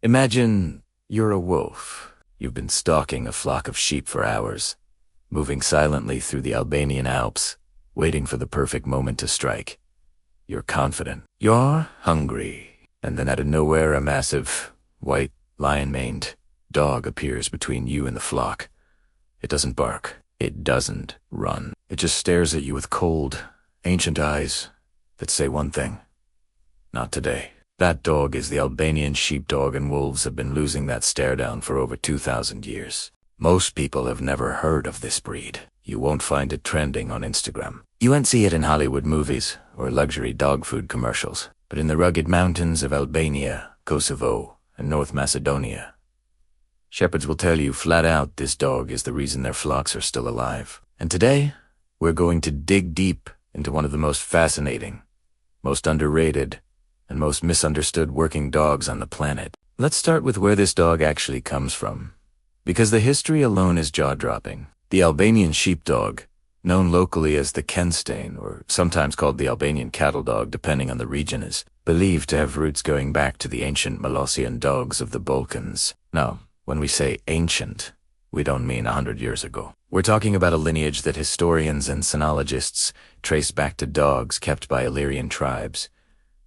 Imagine you're a wolf. You've been stalking a flock of sheep for hours, moving silently through the Albanian Alps, waiting for the perfect moment to strike. You're confident. You're hungry. And then out of nowhere, a massive, white, lion-maned dog appears between you and the flock. It doesn't bark. It doesn't run. It just stares at you with cold, ancient eyes that say one thing: not today. That dog is the Albanian sheepdog, and wolves have been losing that stare down for over 2,000 years. Most people have never heard of this breed. You won't find it trending on Instagram. You won't see it in Hollywood movies or luxury dog food commercials. But in the rugged mountains of Albania, Kosovo, and North Macedonia, shepherds will tell you flat out this dog is the reason their flocks are still alive. And today, we're going to dig deep into one of the most fascinating, most underrated, and most misunderstood working dogs on the planet. Let's start with where this dog actually comes from, because the history alone is jaw-dropping. The Albanian sheepdog, known locally as the Qen, or sometimes called the Albanian cattle dog depending on the region, is believed to have roots going back to the ancient Molossian dogs of the Balkans. Now, when we say ancient, we don't mean 100 years ago. We're talking about a lineage that historians and sinologists trace back to dogs kept by Illyrian tribes,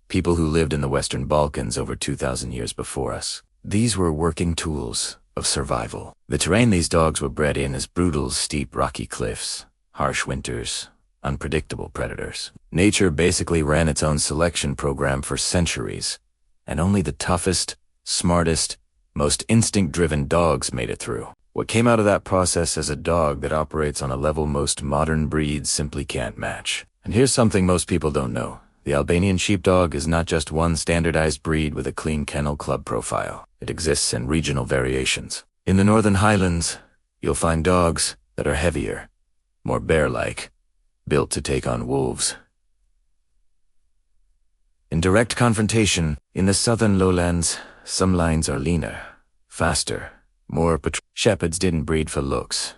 people who lived in the Western Balkans over 2,000 years before us. These were working tools of survival. The terrain these dogs were bred in is brutal, steep, rocky cliffs, harsh winters, unpredictable predators. Nature basically ran its own selection program for centuries, and only the toughest, smartest, most instinct-driven dogs made it through. What came out of that process is a dog that operates on a level most modern breeds simply can't match. And here's something most people don't know. The Albanian sheepdog is not just one standardized breed with a clean kennel club profile. It exists in regional variations. In the northern highlands, you'll find dogs that are heavier, more bear-like, built to take on wolves. In direct confrontation, in the southern lowlands, some lines are leaner, faster, more Shepherds didn't breed for looks.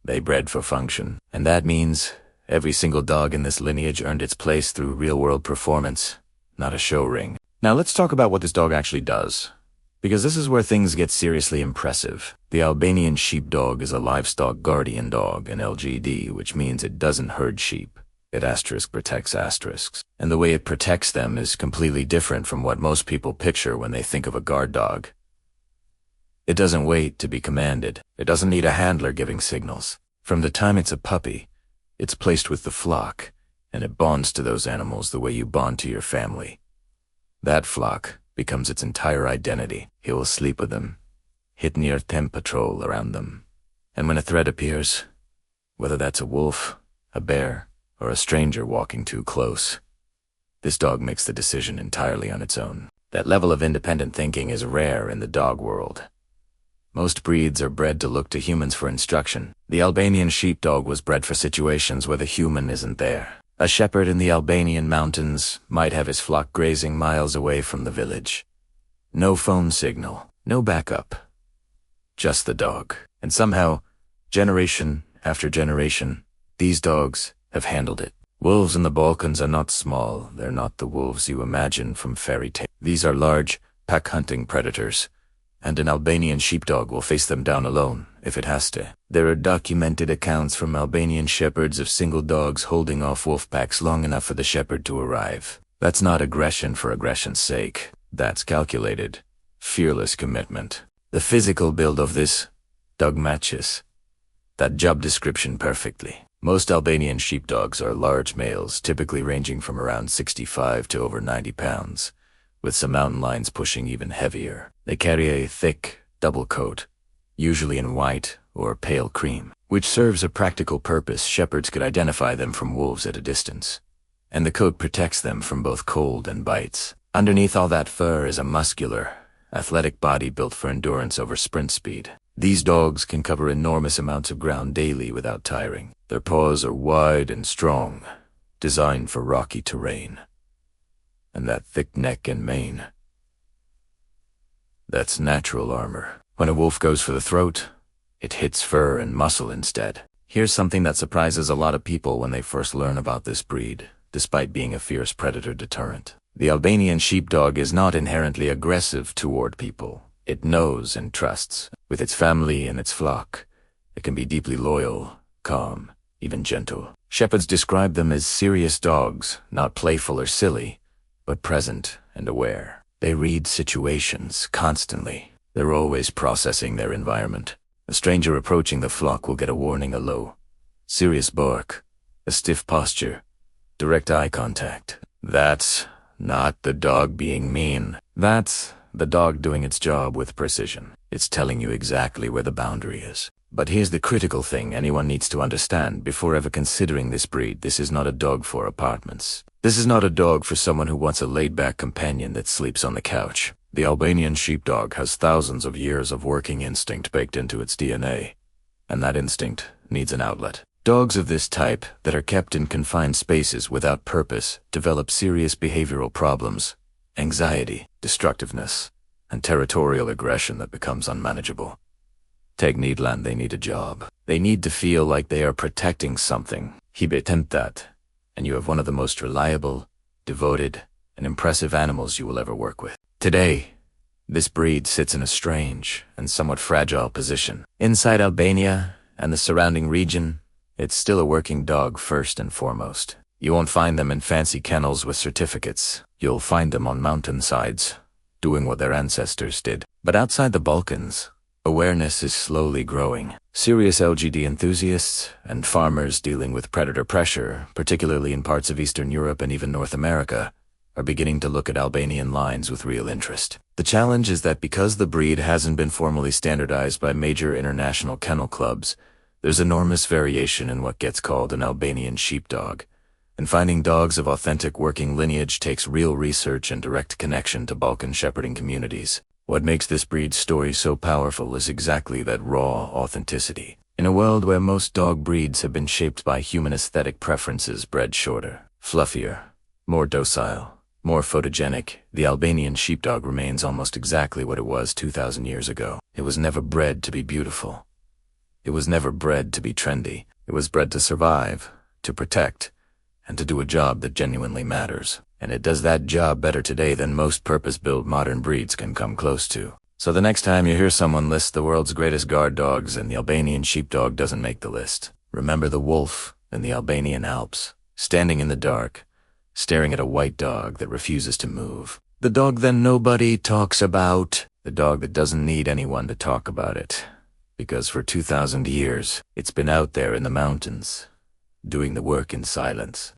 They bred for function, and that means every single dog in this lineage earned its place through real-world performance, not a show ring. Now let's talk about what this dog actually does, because this is where things get seriously impressive. The Albanian sheepdog is a livestock guardian dog, an LGD, which means it doesn't herd sheep. It protects asterisks. And the way it protects them is completely different from what most people picture when they think of a guard dog. It doesn't wait to be commanded. It doesn't need a handler giving signals. From the time it's a puppy, it's placed with the flock, and it bonds to those animals the way you bond to your family. That flock becomes its entire identity. He will sleep with them, hit near temp patrol around them. And when a threat appears, whether that's a wolf, a bear, or a stranger walking too close, this dog makes the decision entirely on its own. That level of independent thinking is rare in the dog world. Most breeds are bred to look to humans for instruction. The Albanian sheepdog was bred for situations where the human isn't there. A shepherd in the Albanian mountains might have his flock grazing miles away from the village. No phone signal, no backup. Just the dog. And somehow, generation after generation, these dogs have handled it. Wolves in the Balkans are not small. They're not the wolves you imagine from fairy tales. These are large, pack-hunting predators, and an Albanian sheepdog will face them down alone, if it has to. There are documented accounts from Albanian shepherds of single dogs holding off wolf packs long enough for the shepherd to arrive. That's not aggression for aggression's sake. That's calculated, fearless commitment. The physical build of this dog matches that job description perfectly. Most Albanian sheepdogs are large males, typically ranging from around 65 to over 90 pounds. With some mountain lions pushing even heavier. They carry a thick, double coat, usually in white or pale cream, which serves a practical purpose. Shepherds could identify them from wolves at a distance, and the coat protects them from both cold and bites. Underneath all that fur is a muscular, athletic body built for endurance over sprint speed. These dogs can cover enormous amounts of ground daily without tiring. Their paws are wide and strong, designed for rocky terrain. And that thick neck and mane, that's natural armor. When a wolf goes for the throat, it hits fur and muscle instead. Here's something that surprises a lot of people when they first learn about this breed, despite being a fierce predator deterrent. The Albanian sheepdog is not inherently aggressive toward people. It knows and trusts. With its family and its flock, it can be deeply loyal, calm, even gentle. Shepherds describe them as serious dogs, not playful or silly, but present and aware. They read situations constantly. They're always processing their environment. A stranger approaching the flock will get a warning, a low, serious bark, a stiff posture, direct eye contact. That's not the dog being mean. That's the dog doing its job with precision. It's telling you exactly where the boundary is. But here's the critical thing anyone needs to understand before ever considering this breed. This is not a dog for apartments. This is not a dog for someone who wants a laid-back companion that sleeps on the couch. The Albanian sheepdog has thousands of years of working instinct baked into its DNA, and that instinct needs an outlet. Dogs of this type that are kept in confined spaces without purpose develop serious behavioral problems, anxiety, destructiveness, and territorial aggression that becomes unmanageable. Take Nederland, they need a job. They need to feel like they are protecting something. He betempt that, and you have one of the most reliable, devoted, and impressive animals you will ever work with. Today, this breed sits in a strange and somewhat fragile position. Inside Albania and the surrounding region, it's still a working dog first and foremost. You won't find them in fancy kennels with certificates. You'll find them on mountainsides, doing what their ancestors did. But outside the Balkans, awareness is slowly growing. Serious LGD enthusiasts and farmers dealing with predator pressure, particularly in parts of Eastern Europe and even North America, are beginning to look at Albanian lines with real interest. The challenge is that because the breed hasn't been formally standardized by major international kennel clubs, there's enormous variation in what gets called an Albanian sheepdog. And finding dogs of authentic working lineage takes real research and direct connection to Balkan shepherding communities. What makes this breed's story so powerful is exactly that raw authenticity. In a world where most dog breeds have been shaped by human aesthetic preferences, bred shorter, fluffier, more docile, more photogenic, the Albanian sheepdog remains almost exactly what it was 2,000 years ago. It was never bred to be beautiful. It was never bred to be trendy. It was bred to survive, to protect, and to do a job that genuinely matters. And it does that job better today than most purpose-built modern breeds can come close to. So the next time you hear someone list the world's greatest guard dogs and the Albanian sheepdog doesn't make the list, remember the wolf in the Albanian Alps, standing in the dark, staring at a white dog that refuses to move. The dog that nobody talks about. The dog that doesn't need anyone to talk about it. Because for 2,000 years, it's been out there in the mountains, doing the work in silence.